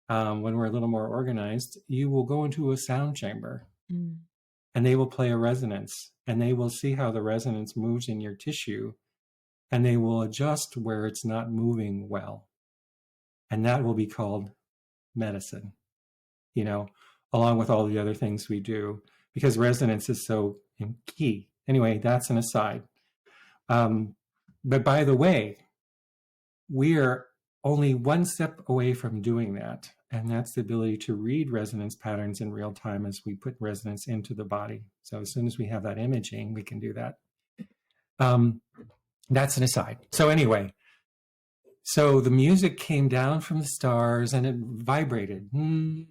when we're a little more organized, you will go into a sound chamber and they will play a resonance, and they will see how the resonance moves in your tissue, and they will adjust where it's not moving well. And that will be called medicine, along with all the other things we do, because resonance is so key. Anyway, that's an aside. But by the way, we are only one step away from doing that, and that's the ability to read resonance patterns in real time as we put resonance into the body. So as soon as we have that imaging, we can do that. That's an aside. So anyway, so the music came down from the stars and it vibrated. And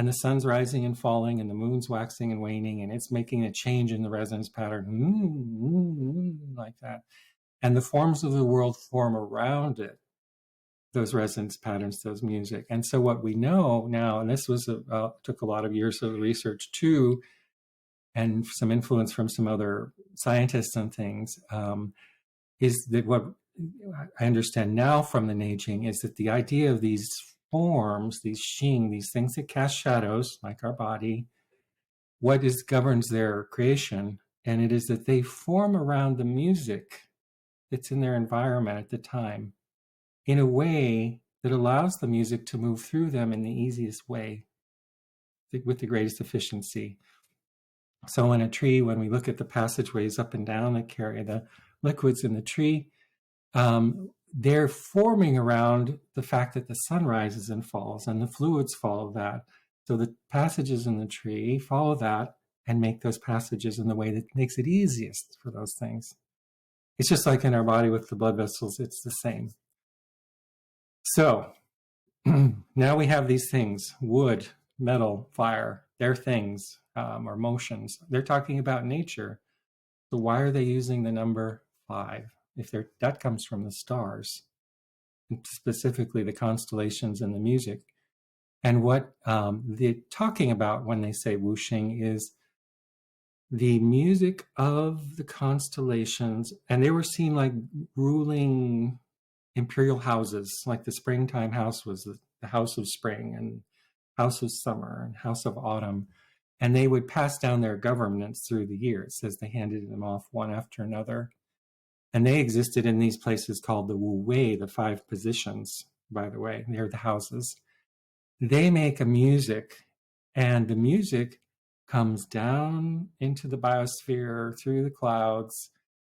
the sun's rising and falling and the moon's waxing and waning, and it's making a change in the resonance pattern, like that. And the forms of the world form around it, those resonance patterns, those music. And so what we know now, and this was took a lot of years of research too, and some influence from some other scientists and things, is that what I understand now from the Neijing is that the idea of these forms, these Xing, these things that cast shadows, like our body, what governs their creation, and it is that they form around the music that's in their environment at the time in a way that allows the music to move through them in the easiest way with the greatest efficiency. So in a tree, when we look at the passageways up and down that carry the liquids in the tree, they're forming around the fact that the sun rises and falls, and the fluids follow that. So the passages in the tree follow that and make those passages in the way that makes it easiest for those things. It's just like in our body with the blood vessels, it's the same. So now we have these things: wood, metal, fire. They're things, or motions. They're talking about nature. So why are they using the number 5? If that comes from the stars, specifically the constellations and the music. And what they're talking about when they say Wu Xing is the music of the constellations. And they were seen like ruling imperial houses, like the springtime house was the house of spring, and house of summer, and house of autumn. And they would pass down their governments through the years as they handed them off one after another. And they existed in these places called the Wu Wei, the 5 positions, by the way. They're the houses. They make a music, and the music comes down into the biosphere, through the clouds,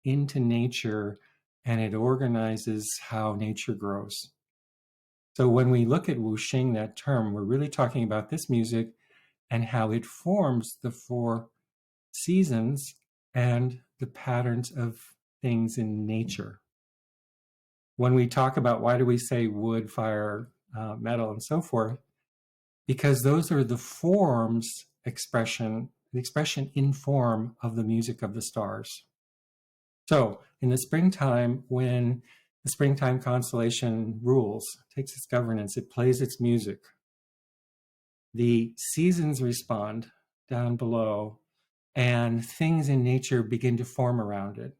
into nature, and it organizes how nature grows. So when we look at Wu Xing, that term, we're really talking about this music and how it forms the 4 seasons and the patterns of things in nature. When we talk about why do we say wood, fire, metal, and so forth, because those are the forms, the expression in form of the music of the stars. So in the springtime, when the springtime constellation rules, takes its governance, it plays its music, the seasons respond down below, and things in nature begin to form around it.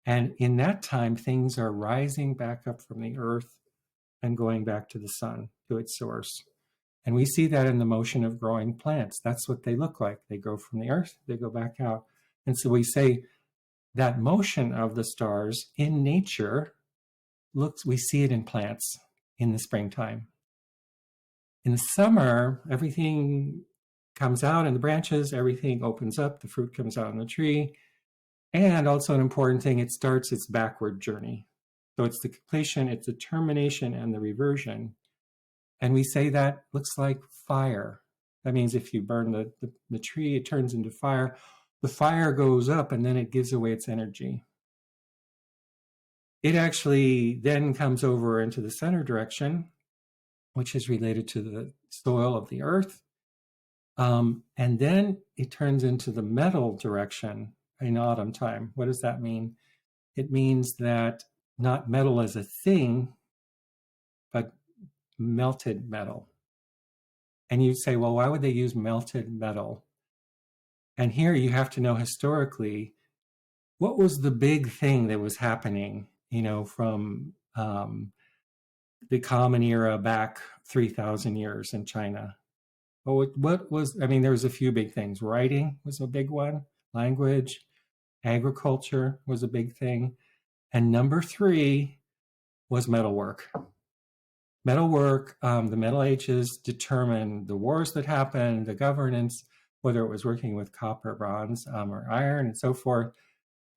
And in that time, things are rising back up from the earth and going back to the sun, to its source. And we see that in the motion of growing plants. That's what they look like. They go from the earth, they go back out. And so we say that motion of the stars in nature, we see it in plants in the springtime. In the summer, everything comes out in the branches, everything opens up, the fruit comes out on the tree. And also an important thing, it starts its backward journey. So it's the completion, it's the termination, and the reversion. And we say that looks like fire. That means if you burn the tree, it turns into fire. The fire goes up and then it gives away its energy. It actually then comes over into the center direction, which is related to the soil of the earth. And then it turns into the metal direction in autumn time. What does that mean? It means that not metal as a thing, but melted metal. And you say, well, why would they use melted metal? And here you have to know historically, what was the big thing that was happening, from the Common Era back 3,000 years in China? Well, there was a few big things. Writing was a big one, language, agriculture was a big thing. And number 3 was metalwork. Metalwork, the Middle Ages determined the wars that happened, the governance, whether it was working with copper, bronze, or iron, and so forth.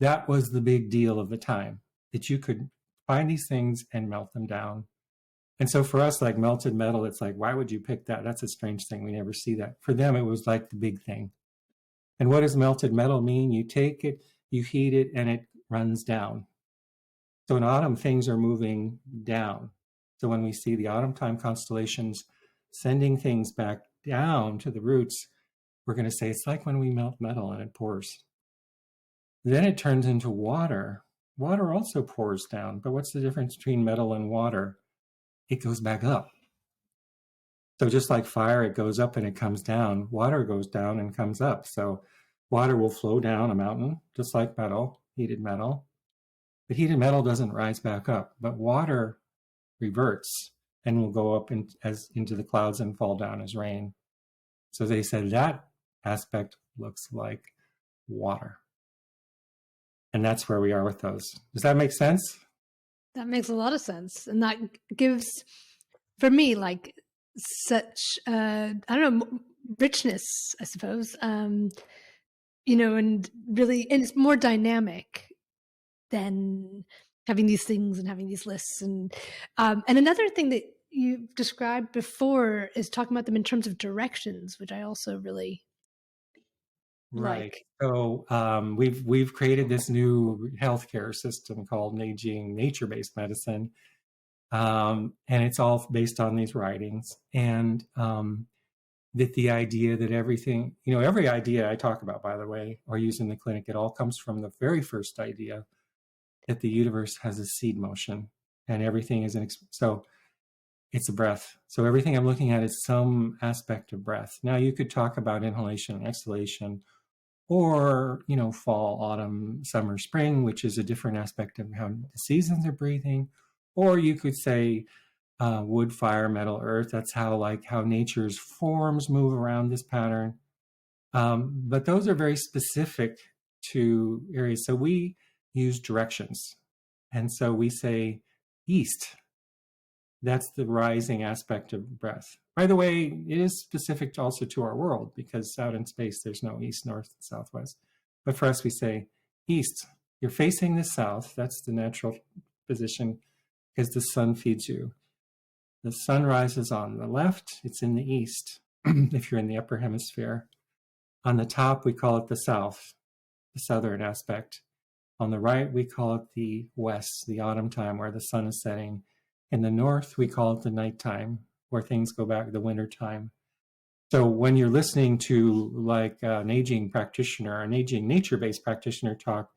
That was the big deal of the time, that you could find these things and melt them down. And so for us, like melted metal, it's like, why would you pick that? That's a strange thing. We never see that. For them, it was like the big thing. And what does melted metal mean? You take it, you heat it, and it runs down. So in autumn, things are moving down. So when we see the autumn time constellations sending things back down to the roots, we're going to say it's like when we melt metal and it pours. Then it turns into water. Water also pours down. But what's the difference between metal and water? It goes back up. So just like fire, it goes up and it comes down. Water goes down and comes up. So water will flow down a mountain, just like metal, heated metal. But heated metal doesn't rise back up. But water reverts and will go up into the clouds and fall down as rain. So they said that aspect looks like water. And that's where we are with those. Does that make sense? That makes a lot of sense. And that gives, for me, like such, I don't know, richness, I suppose, you know, and really, and it's more dynamic than having these things and having these lists. And another thing that you described before is talking about them in terms of directions, which I also really Right. like. So we've created this new healthcare system called Neijing nature-based medicine, and it's all based on these writings. And that the idea that everything, you know, every idea I talk about, by the way, or use in the clinic, it all comes from the very first idea that the universe has a seed motion, and everything is so it's a breath. So everything I'm looking at is some aspect of breath. Now you could talk about inhalation and exhalation, or, you know, fall, autumn, summer, spring, which is a different aspect of how the seasons are breathing. Or you could say wood, fire, metal, earth. That's how nature's forms move around this pattern. But those are very specific to areas. So we use directions. And so we say east. That's the rising aspect of breath. By the way, it is specific also to our world, because out in space, there's no east, north, southwest. But for us, we say east. You're facing the south. That's the natural position, because the sun feeds you. The sun rises on the left. It's in the east, if you're in the upper hemisphere. On the top, we call it the south, the southern aspect. On the right, we call it the west, the autumn time, where the sun is setting. In the north, we call it the nighttime, where things go back to the winter time. So when you're listening to like an Neijing practitioner, an Neijing nature-based practitioner talk,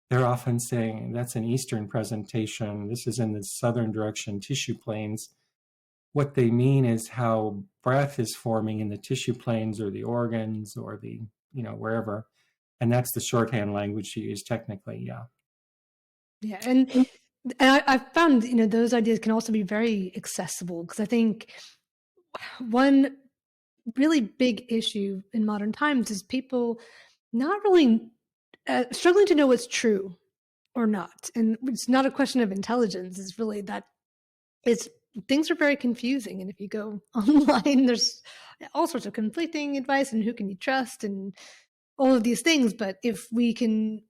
they're often saying that's an Eastern presentation. This is in the southern direction, tissue planes. What they mean is how breath is forming in the tissue planes or the organs or the, you know, wherever. And that's the shorthand language to use technically, yeah. Yeah. And I've found, you know, those ideas can also be very accessible, because I think one really big issue in modern times is people not really struggling to know what's true or not. And it's not a question of intelligence. It's really that it's things are very confusing. And if you go online, there's all sorts of conflicting advice and who can you trust and all of these things. But if we can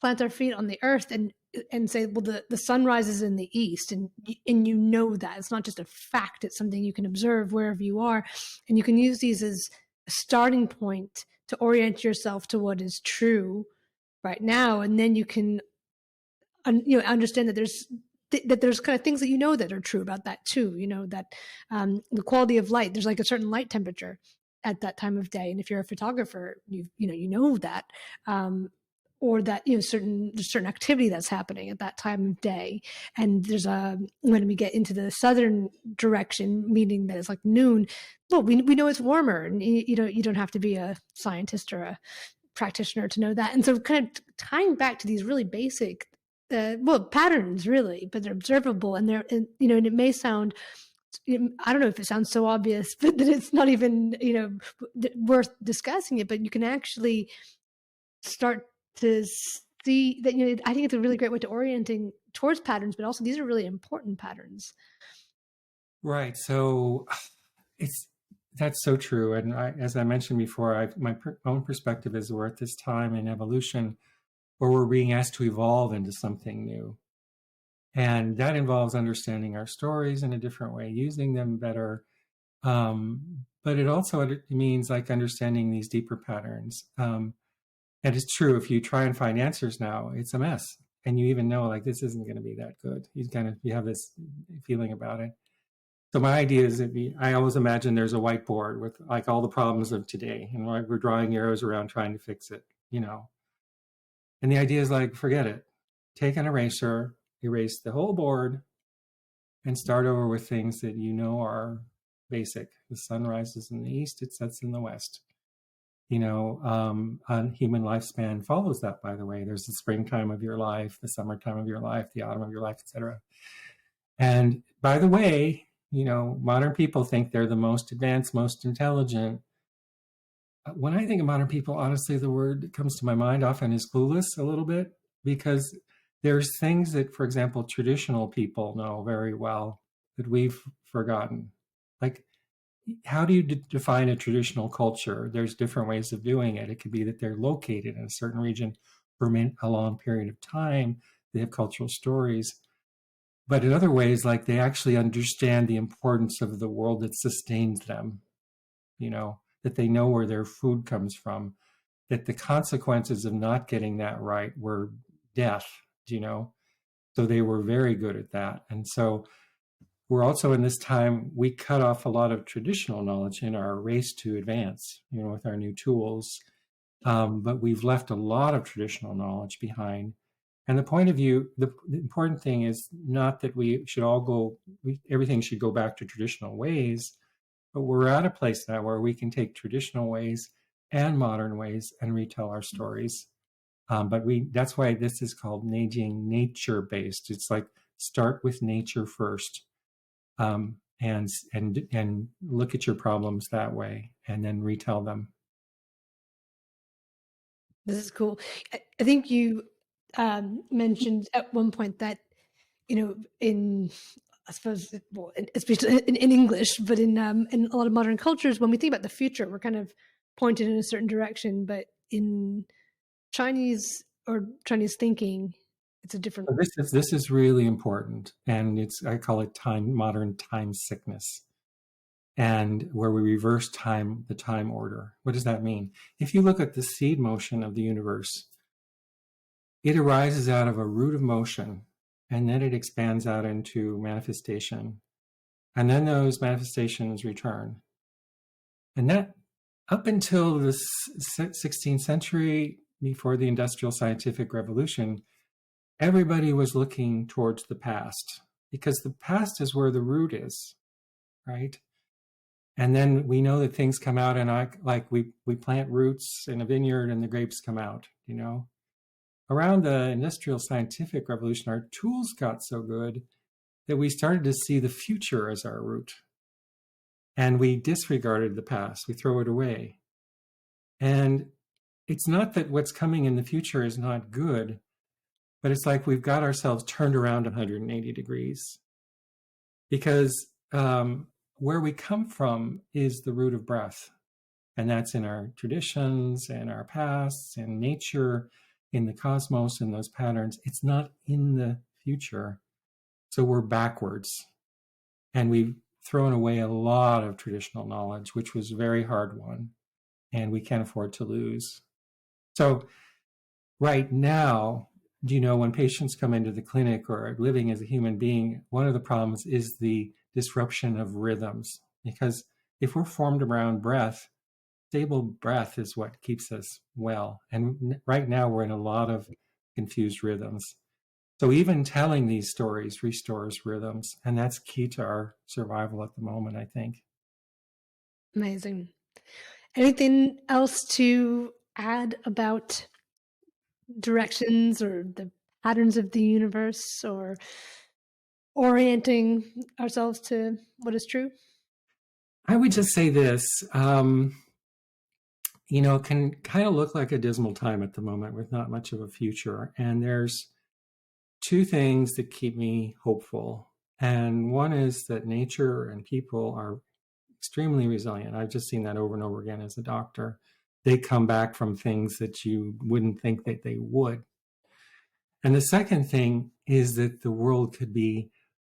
plant our feet on the earth and say, well, the sun rises in the east, and you know that it's not just a fact; it's something you can observe wherever you are, and you can use these as a starting point to orient yourself to what is true right now, and then you can, you know, understand that there's kind of things that you know that are true about that too. You know that the quality of light. There's like a certain light temperature at that time of day, and if you're a photographer, you know that. Or that, you know, there's certain activity that's happening at that time of day. And there's when we get into the southern direction, meaning that it's like noon, well, we know it's warmer, and you don't have to be a scientist or a practitioner to know that. And so kind of tying back to these really basic, patterns really, but they're observable, and you know, and it may sound, I don't know if it sounds so obvious, but that it's not even, you know, worth discussing it, but you can actually start to see that, you know, I think it's a really great way to orienting towards patterns, but also these are really important patterns. Right. So that's so true. And as I mentioned before, my own perspective is we're at this time in evolution where we're being asked to evolve into something new. And that involves understanding our stories in a different way, using them better. But it also means like understanding these deeper patterns. And it's true, if you try and find answers now, it's a mess. And you even know like this isn't going to be that good. You have this feeling about it. So my idea is I always imagine there's a whiteboard with like all the problems of today, and like we're drawing arrows around trying to fix it, you know. And the idea is like, forget it. Take an eraser, erase the whole board, and start over with things that you know are basic. The sun rises in the east, it sets in the west. You know, a human lifespan follows that, by the way. There's the springtime of your life, the summertime of your life, the autumn of your life, etc. And by the way, you know, modern people think they're the most advanced, most intelligent. When I think of modern people, honestly, the word that comes to my mind often is clueless a little bit, because there's things that, for example, traditional people know very well that we've forgotten. Like, how do you define a traditional culture? There's different ways of doing it. It could be that they're located in a certain region for a long period of time. They have cultural stories. But in other ways, like they actually understand the importance of the world that sustains them, you know, that they know where their food comes from, that the consequences of not getting that right were death, you know. So they were very good at that. And so we're also in this time, we cut off a lot of traditional knowledge in our race to advance, you know, with our new tools. But we've left a lot of traditional knowledge behind. And the important thing is not that we should all everything should go back to traditional ways, but we're at a place now where we can take traditional ways and modern ways and retell our stories. That's why this is called nature-based. It's like start with nature first, and look at your problems that way, and then retell them. This is cool. I think you mentioned at one point that, you know, I suppose, well, especially in English, but in a lot of modern cultures, when we think about the future, we're kind of pointed in a certain direction. But in Chinese thinking, it's a different. So this is really important, and I call it modern time sickness, and where we reverse the time order. What does that mean? If you look at the seed motion of the universe, it arises out of a root of motion, and then it expands out into manifestation, and then those manifestations return. And that, up until the 16th century, before the Industrial Scientific Revolution, everybody was looking towards the past, because the past is where the root is, right? And then we know that things come out, and like we plant roots in a vineyard and the grapes come out, you know. Around the Industrial Scientific Revolution, our tools got so good that we started to see the future as our root. And we disregarded the past, we throw it away. And it's not that what's coming in the future is not good, but it's like we've got ourselves turned around 180 degrees. Because where we come from is the root of breath. And that's in our traditions and our pasts and nature, in the cosmos, in those patterns. It's not in the future. So we're backwards. And we've thrown away a lot of traditional knowledge, which was a very hard one. And we can't afford to lose. So right now, you know, when patients come into the clinic or are living as a human being, one of the problems is the disruption of rhythms. Because if we're formed around breath, stable breath is what keeps us well. And right now we're in a lot of confused rhythms. So even telling these stories restores rhythms, and that's key to our survival at the moment, I think. Amazing. Anything else to add about directions or the patterns of the universe, or orienting ourselves to what is true? I would just say this, you know, it can kind of look like a dismal time at the moment with not much of a future. And there's two things that keep me hopeful. And one is that nature and people are extremely resilient. I've just seen that over and over again as a doctor. They come back from things that you wouldn't think that they would. And the second thing is that the world could be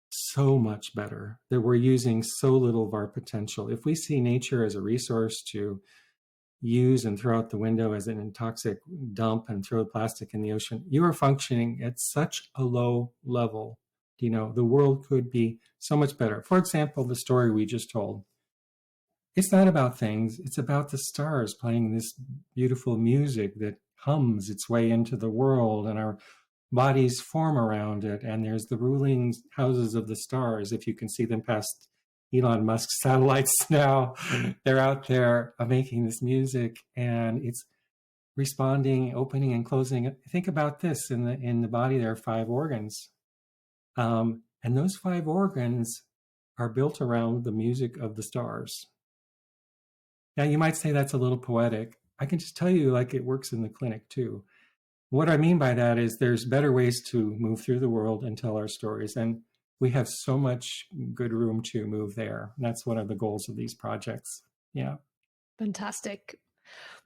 so much better, that we're using so little of our potential. If we see nature as a resource to use and throw out the window as an toxic dump and throw plastic in the ocean, you are functioning at such a low level. The world could be so much better. For example, the story we just told. It's not about things, it's about the stars playing this beautiful music that hums its way into the world, and our bodies form around it. And there's the ruling houses of the stars. If you can see them past Elon Musk's satellites now, they're out there making this music, and it's responding, opening and closing. Think about this: in the body, there are 5 organs, and those 5 organs are built around the music of the stars. Now, you might say that's a little poetic. I can just tell you, like, it works in the clinic too. What I mean by that is there's better ways to move through the world and tell our stories. And we have so much good room to move there. And that's one of the goals of these projects. Yeah. Fantastic.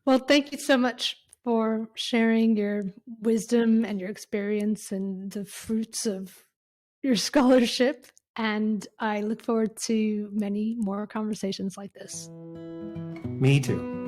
Well, thank you so much for sharing your wisdom and your experience and the fruits of your scholarship. And I look forward to many more conversations like this. Me too.